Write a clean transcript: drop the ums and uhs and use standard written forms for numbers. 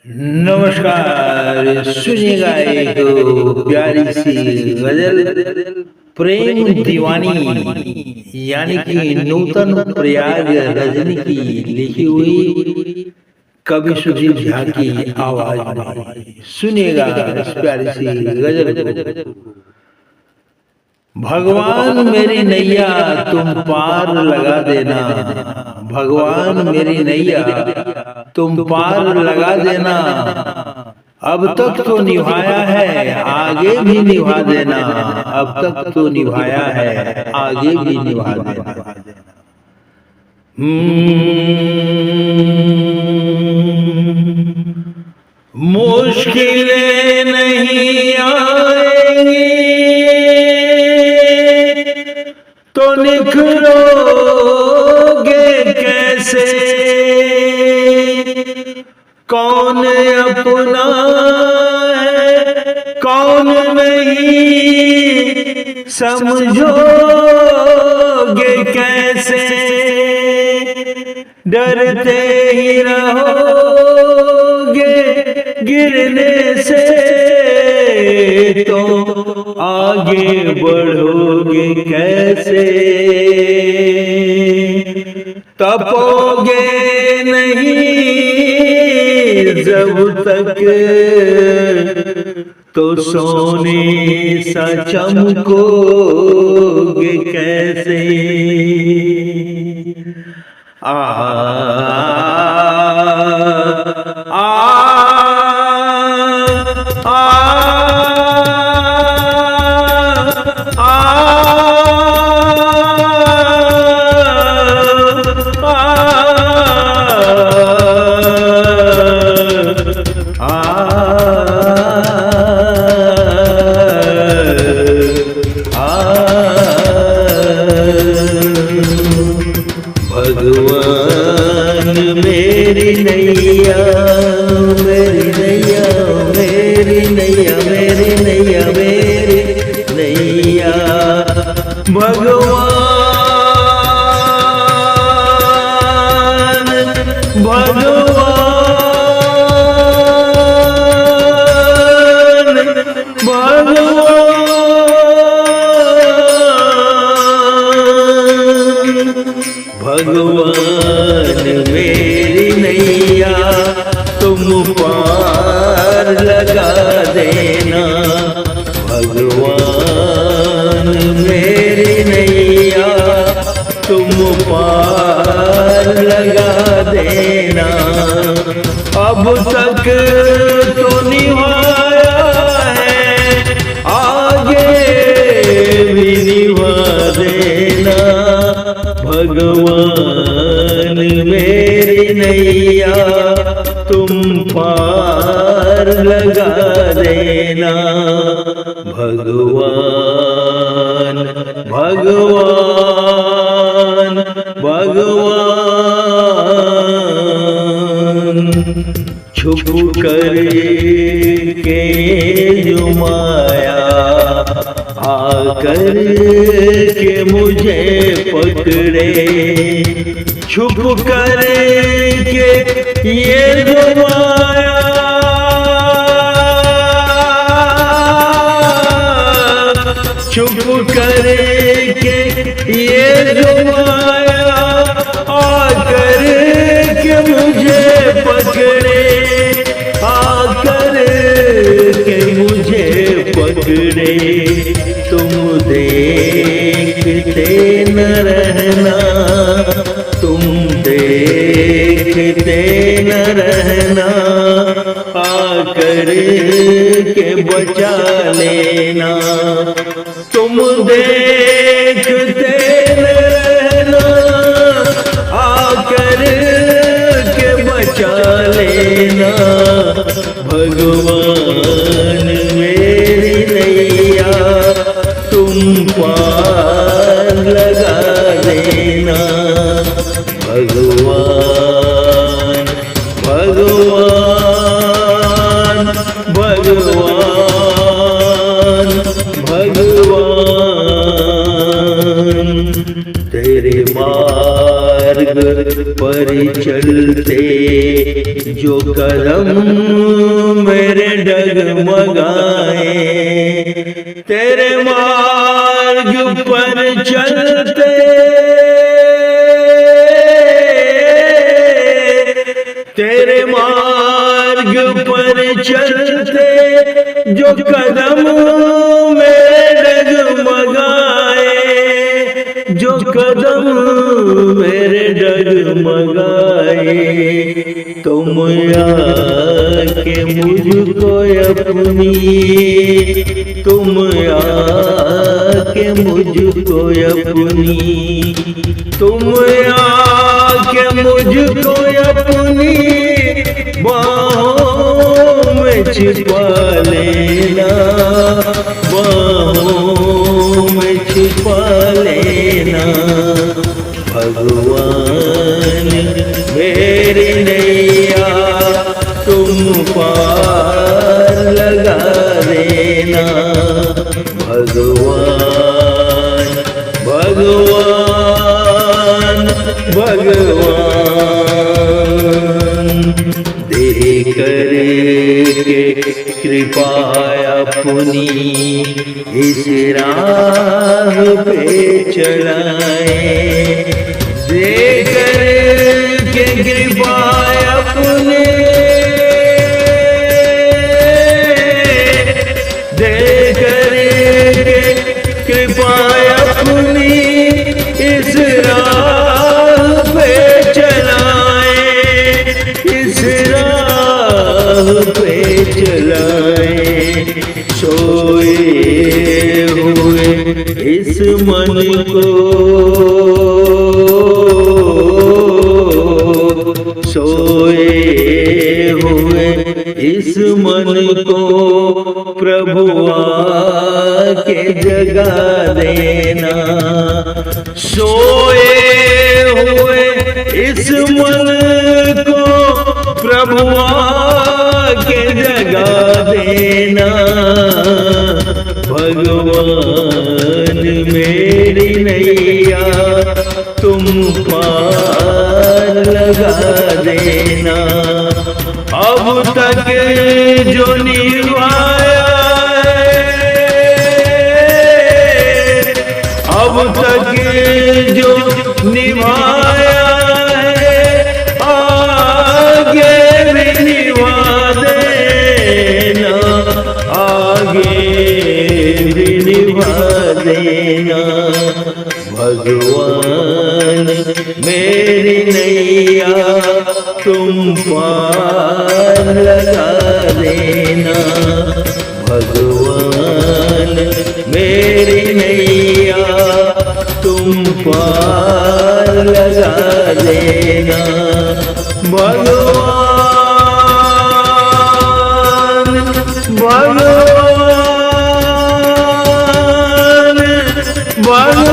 नमस्कार। सुनिएगा एक प्यारी सी गजल, प्रेम दीवानी यानी कि नूतन प्रयाग रजनी की लिखी हुई कवि सुधीर झा की आवाज में सुनिएगा इस प्यारी सी गजल को। भगवान मेरी नैया तुम पार लगा देना, भगवान मेरी नैया तुम पार लगा देना। अब तक तो निभाया है आगे भी निभा देना, अब तक तो निभाया है आगे भी निभा देना। मुश्किलें नहीं आएंगी तो निखरोगे कैसे, कौन अपना है कौन नहीं समझोगे कैसे। डरते ही रहोगे गिरने से तो आगे बढ़ोगे कैसे। तपोगे नहीं जब तक तो सोने सा चमकोगे कैसे। आ आ भगवान मेरी नैया मेरी नैया मेरी नैया मेरी नैया मेरी नैया। भगवान भगवान भगवान मेरी नैया तुम पार लगा देना। भगवान मेरी नैया तुम पार लगा देना। अब तक तो निभाया है आगे भी निभा देना। भगवान मेरी नैया तुम पार लगा देना। भगवान भगवान भगवान छुप कर के जो माया आकर के मुझे पकड़े। छुप कर के ये जो माया छुप कर के ये जो माया आकर के मुझे पकड़े, आकर के मुझे पकड़े। तुम देखते न रहना, तुम देखते न रहना, आकर के बचा लेना। तुम देखते न रहना, आकर के बचा लेना। भगवान मेरी नैया तुम पार लगा देना। भगवान भगवान भगवान भगवान मार्ग पर चलते जो कदम मेरे डगमगाए, तेरे मार्ग पर चलते तेरे मार्ग पर चलते जो कदम मेरे डगमगाए, जो कदम मेरे डगमगाए, तुम आके मुझको अपनी, तुम आके मुझको अपनी, तुम आके मुझको अपनी बाहों में छिपा लेना, बाहों में छिपा लेना। भगवान मेरी नैया तुम पार लगा देना। भगवान भगवान भगवान दे करके कृपा अपनी इस राह पे चलाए, दे करके कृपा अपनी, दे करके कृपा अपनी इस राह पे चलाए, इस राह पे चलाए। सोए हुए इस मन को, सोए हुए इस मन को प्रभु आके जगा देना। सोए हुए इस मन को प्रभु आके जगा देना। भगवान मेरी नैया तुम पार लगा देना। अब तक जो निभाया है, अब तक जो निभाया है, आगे भी निभा देना, आगे भी निभा देना। भगवान मेरी नैया तुम पार लगा देना। भगवान मेरी नैया तुम पार लगा देना। भगवान भगवान भगवान